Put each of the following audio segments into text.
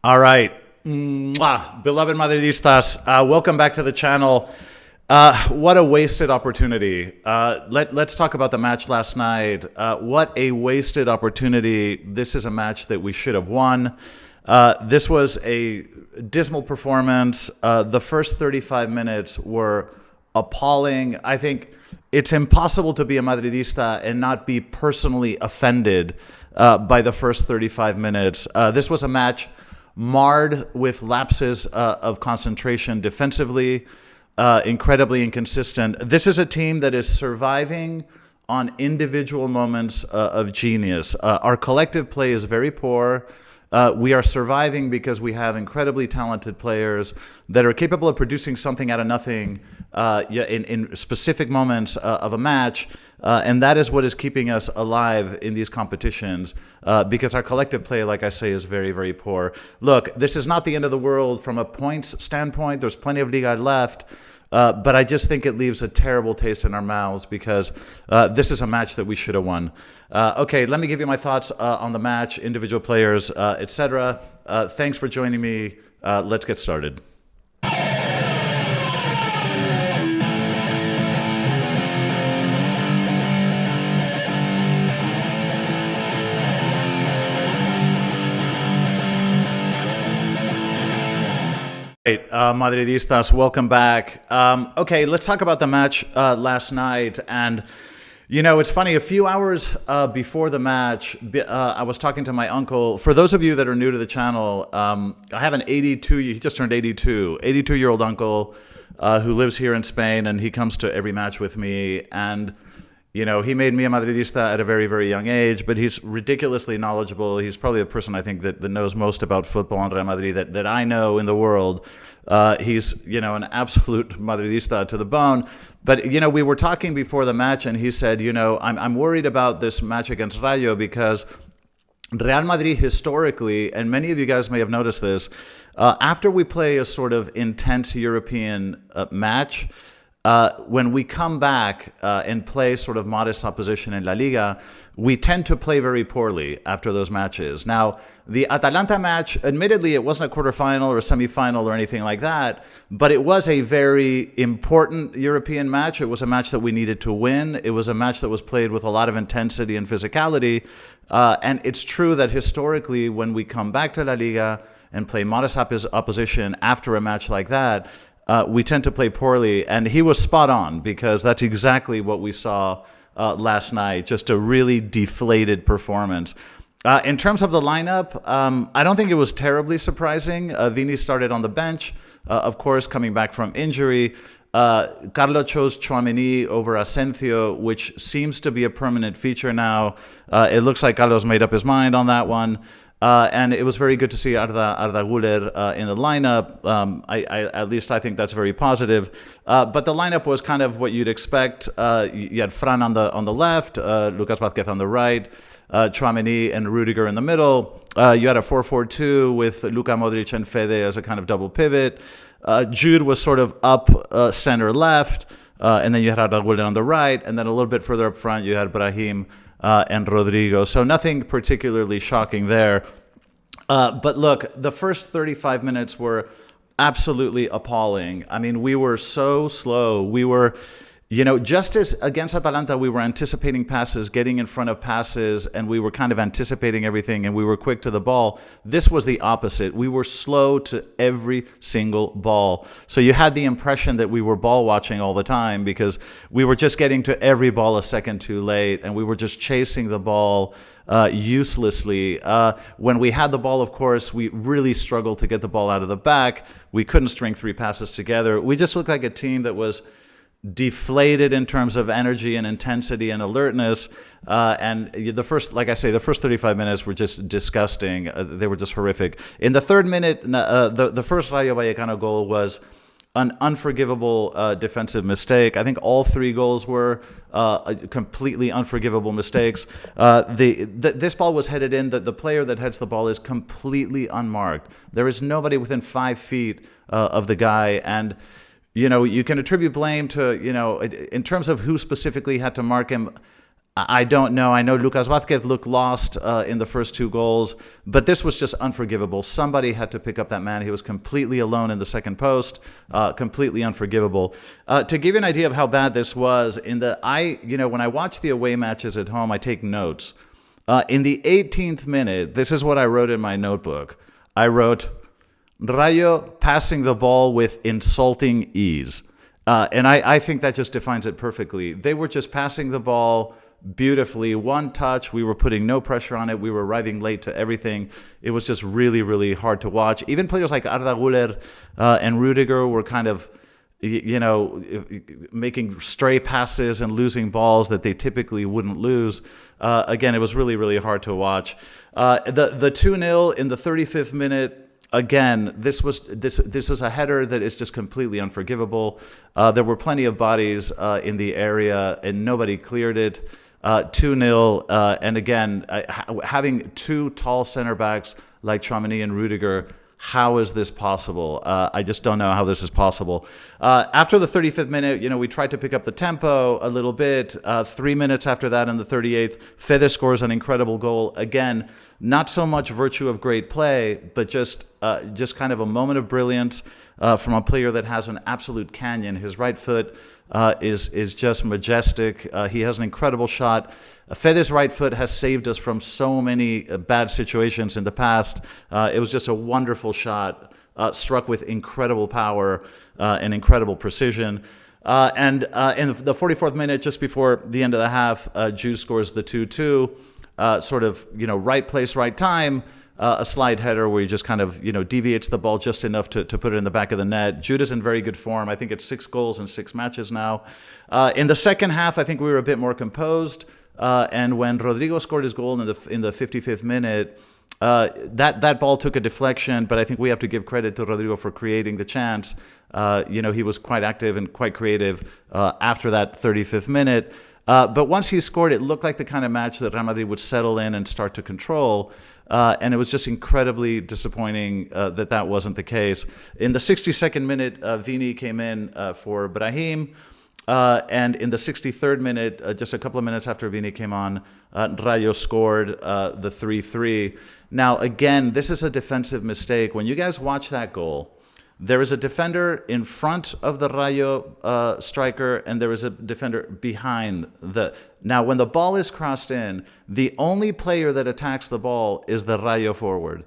All right. Beloved Madridistas, welcome back to the channel. What a wasted opportunity. Let's talk about the match last night. What a wasted opportunity. This is a match that we should have won. This was a dismal performance. The first 35 minutes were appalling. I think it's impossible to be a Madridista and not be personally offended by the first 35 minutes. This was a match marred with lapses of concentration defensively, incredibly inconsistent. This is a team that is surviving on individual moments of genius. Our collective play is very poor. We are surviving because we have incredibly talented players that are capable of producing something out of nothing in specific moments of a match. And that is what is keeping us alive in these competitions because our collective play, like I say, is very, very poor. Look, this is not the end of the world from a points standpoint. There's plenty of Liga left. But I just think it leaves a terrible taste in our mouths because this is a match that we should have won. Okay, let me give you my thoughts on the match, individual players, etc. Thanks for joining me. Let's get started. Right, Madridistas, welcome back. Okay, let's talk about the match last night. And, you know, it's funny, a few hours before the match, I was talking to my uncle. For those of you that are new to the channel, I have an he just turned 82-year-old uncle who lives here in Spain, and he comes to every match with me. And, you know, he made me a Madridista at a very, very young age, but he's ridiculously knowledgeable. He's probably the person I think that knows most about football and Real Madrid that I know in the world. He's, you know, an absolute Madridista to the bone. But, you know, we were talking before the match, and he said, you know, I'm worried about this match against Rayo because Real Madrid historically, and many of you guys may have noticed this, after we play a sort of intense European match, when we come back and play sort of modest opposition in La Liga, we tend to play very poorly after those matches. Now, the Atalanta match, admittedly, it wasn't a quarterfinal or a semifinal or anything like that, but it was a very important European match. It was a match that we needed to win. It was a match that was played with a lot of intensity and physicality. And it's true that historically, when we come back to La Liga and play modest opposition after a match like that, we tend to play poorly, and he was spot on because that's exactly what we saw last night, just a really deflated performance. In terms of the lineup, I don't think it was terribly surprising. Vini started on the bench, of course, coming back from injury. Carlo chose Tchouaméni over Asensio, which seems to be a permanent feature now. It looks like Carlos made up his mind on that one. And it was very good to see Arda Güler in the lineup. At least I think that's very positive. But the lineup was kind of what you'd expect. You had Fran on the left, Lucas Vázquez on the right, Tchouaméni and Rudiger in the middle. You had a 4-4-2 with Luka Modric and Fede as a kind of double pivot. Jude was sort of up center left, and then you had Arda Güler on the right, and then a little bit further up front you had Brahim and Rodrigo. So nothing particularly shocking there. But look, the first 35 minutes were absolutely appalling. I mean, we were so slow. We were, you know, just as against Atalanta, we were anticipating passes, getting in front of passes, and we were kind of anticipating everything, and we were quick to the ball. This was the opposite. We were slow to every single ball. So you had the impression that we were ball watching all the time because we were just getting to every ball a second too late, and we were just chasing the ball uselessly. When we had the ball, of course, we really struggled to get the ball out of the back. We couldn't string three passes together. We just looked like a team that was deflated in terms of energy and intensity and alertness. And the first 35 minutes were just disgusting. They were just horrific. In the third minute, the first Rayo Vallecano goal was an unforgivable defensive mistake. I think all three goals were completely unforgivable mistakes. This ball was headed in. The player that heads the ball is completely unmarked. There is nobody within 5 feet of the guy. And you know, you can attribute blame to, you know, in terms of who specifically had to mark him. I don't know. I know Lucas Vázquez looked lost in the first two goals, but this was just unforgivable. Somebody had to pick up that man. He was completely alone in the second post, completely unforgivable. To give you an idea of how bad this was, when I watch the away matches at home, I take notes. In the 18th minute, this is what I wrote in my notebook. I wrote, Rayo passing the ball with insulting ease. And I think that just defines it perfectly. They were just passing the ball beautifully, one touch. We were putting no pressure on it. We were arriving late to everything. It was just really, really hard to watch. Even players like Arda Güler and Rudiger were kind of, making stray passes and losing balls that they typically wouldn't lose. Again, it was really, really hard to watch. The 2-0 in the 35th minute. Again, this was a header that is just completely unforgivable. There were plenty of bodies in the area, and nobody cleared it. 2-0, and again, having two tall center backs like Tchouaméni and Rudiger, how is this possible? I just don't know how this is possible. After the 35th minute, we tried to pick up the tempo a little bit. 3 minutes after that, in the 38th, Fede scores an incredible goal. Again, not so much virtue of great play, but just kind of a moment of brilliance from a player that has an absolute canyon. His right foot is just majestic. He has an incredible shot. Fede's right foot has saved us from so many bad situations in the past. It was just a wonderful shot, struck with incredible power and incredible precision. And in the 44th minute, just before the end of the half, Jude scores the 2-2. Right place, right time. A slide header where he just kind of, deviates the ball just enough to put it in the back of the net. Jude is in very good form. I think it's 6 goals in 6 matches now. In the second half, I think we were a bit more composed. And when Rodrigo scored his goal in the 55th minute, that ball took a deflection, but I think we have to give credit to Rodrigo for creating the chance. He was quite active and quite creative after that 35th minute. But once he scored, it looked like the kind of match that Real Madrid would settle in and start to control. And it was just incredibly disappointing that wasn't the case. In the 62nd minute, Vini came in for Brahim. And in the 63rd minute, just a couple of minutes after Vini came on, Rayo scored the 3-3. Now, again, this is a defensive mistake. When you guys watch that goal, there is a defender in front of the Rayo striker, and there is a defender behind the... Now, when the ball is crossed in, the only player that attacks the ball is the Rayo forward.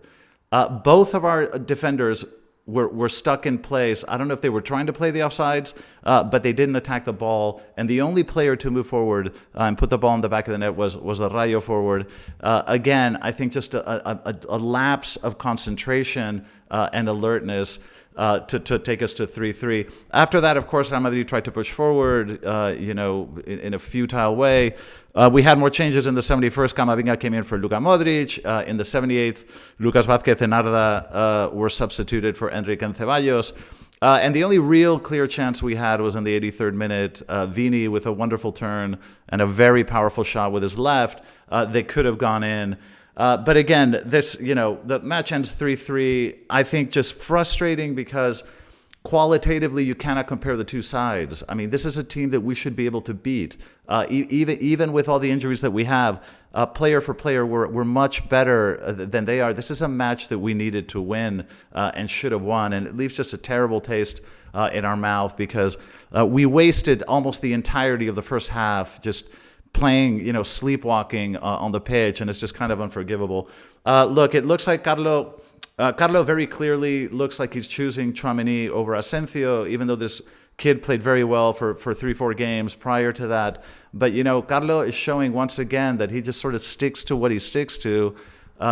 Both of our defenders were stuck in place. I don't know if they were trying to play the offsides, but they didn't attack the ball. And the only player to move forward and put the ball in the back of the net was the Rayo forward. Again, I think just a lapse of concentration and alertness to take us to 3-3. After that, of course, Real Madrid tried to push forward, in a futile way. We had more changes in the 71st. Camavinga came in for Luka Modric. In the 78th, Lucas Vázquez and Arda were substituted for Enrique and Ceballos. And the only real clear chance we had was in the 83rd minute. Vini with a wonderful turn and a very powerful shot with his left. They could have gone in. But again, the match ends 3-3. I think just frustrating because qualitatively you cannot compare the two sides. I mean, this is a team that we should be able to beat. Even with all the injuries that we have, player for player, we're much better than they are. This is a match that we needed to win and should have won. And it leaves just a terrible taste in our mouth because we wasted almost the entirety of the first half just playing, sleepwalking on the pitch, and it's just kind of unforgivable. Look, it looks like Carlo very clearly looks like he's choosing Tchouaméni over Asensio, even though this kid played very well for 3-4 games prior to that. But, Carlo is showing once again that he just sort of sticks to what he sticks to.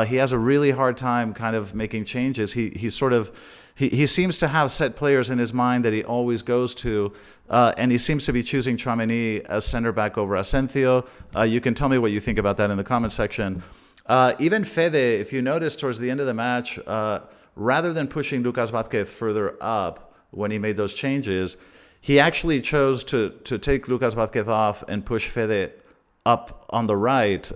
He has a really hard time kind of making changes. He seems to have set players in his mind that he always goes to, and he seems to be choosing Tchouaméni as center back over Asensio. You can tell me what you think about that in the comment section. Even Fede, if you notice towards the end of the match, rather than pushing Lucas Vázquez further up when he made those changes, he actually chose to take Lucas Vázquez off and push Fede up on the right.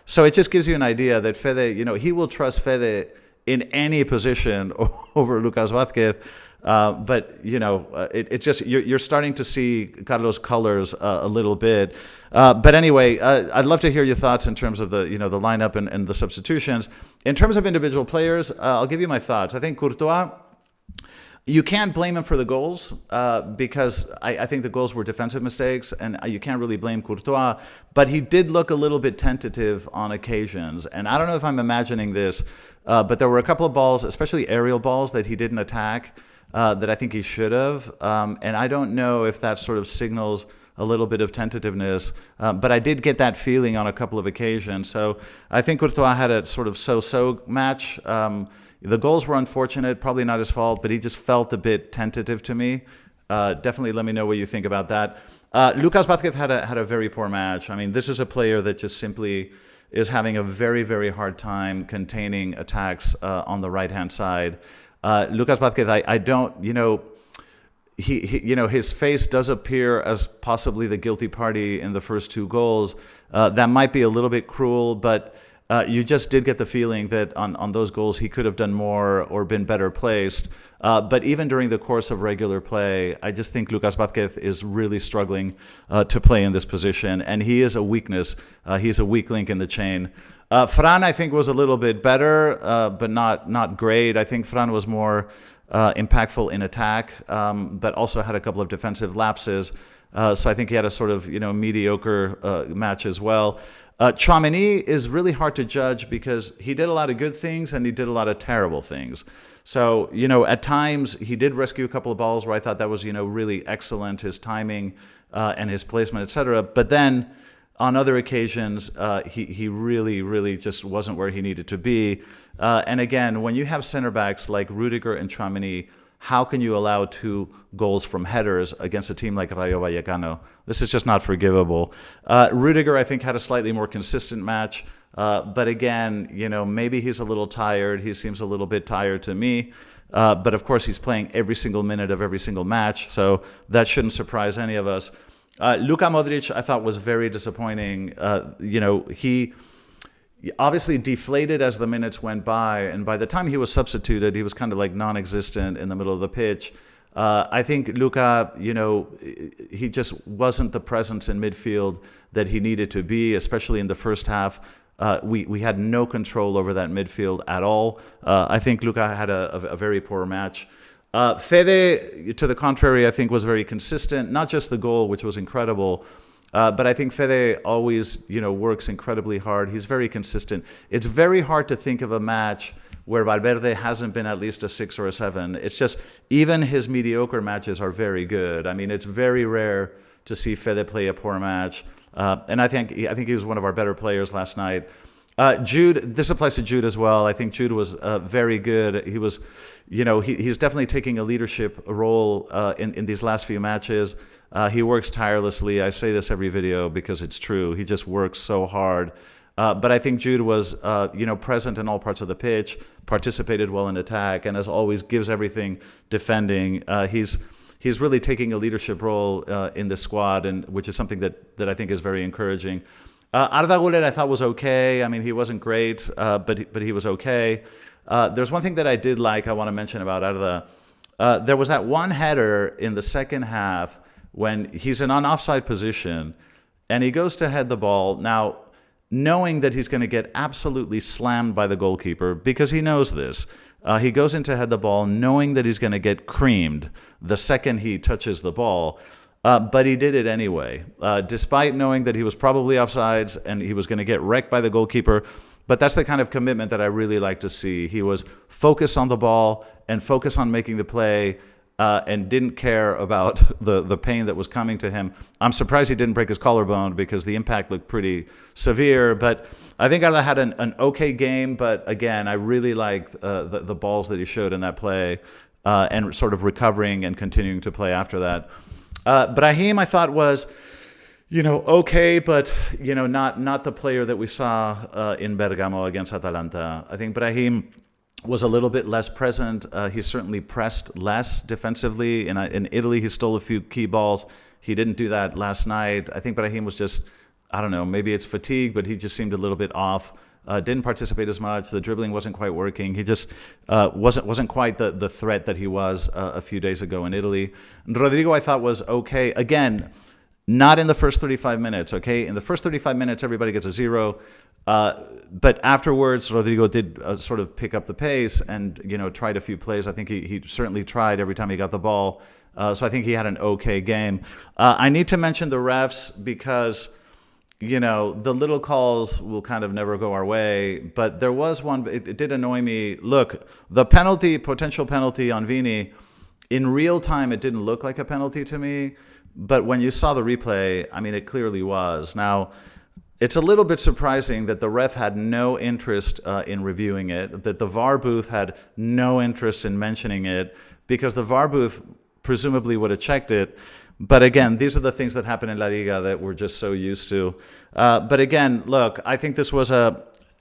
So it just gives you an idea that Fede, he will trust Fede in any position over Lucas Vázquez. But it's just you're starting to see Carlos' colors a little bit. But anyway, I'd love to hear your thoughts in terms of the the lineup and the substitutions. In terms of individual players, I'll give you my thoughts. I think Courtois. You can't blame him for the goals because I think the goals were defensive mistakes, and you can't really blame Courtois. But he did look a little bit tentative on occasions. And I don't know if I'm imagining this, but there were a couple of balls, especially aerial balls, that he didn't attack that I think he should have. And I don't know if that sort of signals a little bit of tentativeness, but I did get that feeling on a couple of occasions. So I think Courtois had a sort of so-so match. The goals were unfortunate, probably not his fault, but he just felt a bit tentative to me. Definitely let me know what you think about that. Lucas Vázquez had a very poor match. I mean, this is a player that just simply is having a very, very hard time containing attacks on the right-hand side. Lucas Vázquez, I don't, his face does appear as possibly the guilty party in the first two goals. That might be a little bit cruel, but you just did get the feeling that on those goals he could have done more or been better placed. But even during the course of regular play, I just think Lucas Vázquez is really struggling to play in this position, and he is a weakness. He's a weak link in the chain. Fran, I think, was a little bit better, but not great. I think Fran was more impactful in attack, but also had a couple of defensive lapses. So I think he had a sort of mediocre match as well. Tchouaméni is really hard to judge because he did a lot of good things and he did a lot of terrible things. So, at times he did rescue a couple of balls where I thought that was, really excellent, his timing and his placement, etc. But then on other occasions, he really, really just wasn't where he needed to be. And again, when you have center backs like Rudiger and Tchouaméni, how can you allow 2 goals from headers against a team like Rayo Vallecano? This is just not forgivable. Rudiger, I think, had a slightly more consistent match. But again, maybe he's a little tired. He seems a little bit tired to me. But of course, he's playing every single minute of every single match. So that shouldn't surprise any of us. Luka Modric, I thought, was very disappointing. He obviously deflated as the minutes went by, and by the time he was substituted, he was kind of like non-existent in the middle of the pitch. I think Luka, he just wasn't the presence in midfield that he needed to be, especially in the first half. We had no control over that midfield at all. I think Luka had a very poor match. Fede, to the contrary, I think was very consistent. Not just the goal, which was incredible, but I think Fede always, works incredibly hard. He's very consistent. It's very hard to think of a match where Valverde hasn't been at least a 6 or a 7. It's just even his mediocre matches are very good. I mean, it's very rare to see Fede play a poor match, and I think he was one of our better players last night. Jude, this applies to Jude as well. I think Jude was very good. He was, he's definitely taking a leadership role in these last few matches. He works tirelessly. I say this every video because it's true. He just works so hard. But I think Jude was, present in all parts of the pitch, participated well in attack, and as always gives everything defending. He's really taking a leadership role in the squad, and which is something that I think is very encouraging. Arda Güler I thought was okay. I mean, he wasn't great, but he was okay. There's one thing that I did like I want to mention about Arda. There was that one header in the second half when he's in an offside position and he goes to head the ball. Now, knowing that he's going to get absolutely slammed by the goalkeeper because he knows this, he goes in to head the ball knowing that he's going to get creamed the second he touches the ball. But he did it anyway, despite knowing that he was probably offsides and he was going to get wrecked by the goalkeeper. But that's the kind of commitment that I really like to see. He was focused on the ball and focused on making the play and didn't care about the pain that was coming to him. I'm surprised he didn't break his collarbone because the impact looked pretty severe. But I think Arda had an okay game. But again, I really liked the balls that he showed in that play and sort of recovering and continuing to play after that. Brahim, I thought, was, okay, but, not the player that we saw in Bergamo against Atalanta. I think Brahim was a little bit less present. He certainly pressed less defensively. In Italy, he stole a few key balls. He didn't do that last night. I think Brahim was just, I don't know, maybe it's fatigue, but he just seemed a little bit off didn't participate as much. The dribbling wasn't quite working. He just wasn't quite the threat that he was a few days ago in Italy. Rodrigo, I thought, was okay. Again, not in the first 35 minutes, okay? In the first 35 minutes, everybody gets a 0. But afterwards, Rodrigo did sort of pick up the pace and, tried a few plays. I think he certainly tried every time he got the ball. So I think he had an okay game. I need to mention the refs because, the little calls will kind of never go our way. But there was one, it did annoy me. Look, the potential penalty on Vini, in real time, it didn't look like a penalty to me. But when you saw the replay, I mean, it clearly was. Now, it's a little bit surprising that the ref had no interest in reviewing it, that the VAR booth had no interest in mentioning it, because the VAR booth presumably would have checked it. But again, these are the things that happen in La Liga that we're just so used to. But again, look, I think this was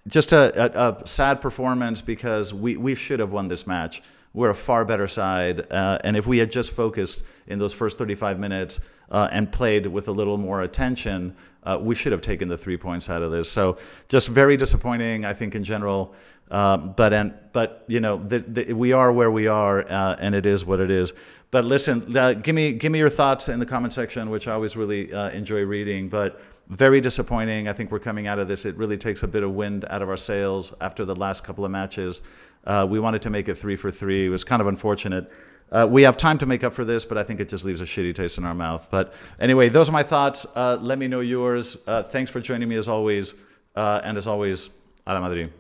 just a sad performance because we should have won this match. We're a far better side. And if we had just focused in those first 35 minutes and played with a little more attention, we should have taken the 3 points out of this. So just very disappointing, I think, in general. But we are where we are, and it is what it is. But listen, give me your thoughts in the comment section, which I always really enjoy reading. But very disappointing. I think we're coming out of this. It really takes a bit of wind out of our sails after the last couple of matches. We wanted to make it 3 for 3. It was kind of unfortunate. We have time to make up for this, but I think it just leaves a shitty taste in our mouth. But anyway, those are my thoughts. Let me know yours. Thanks for joining me as always. And as always, a la Madrid.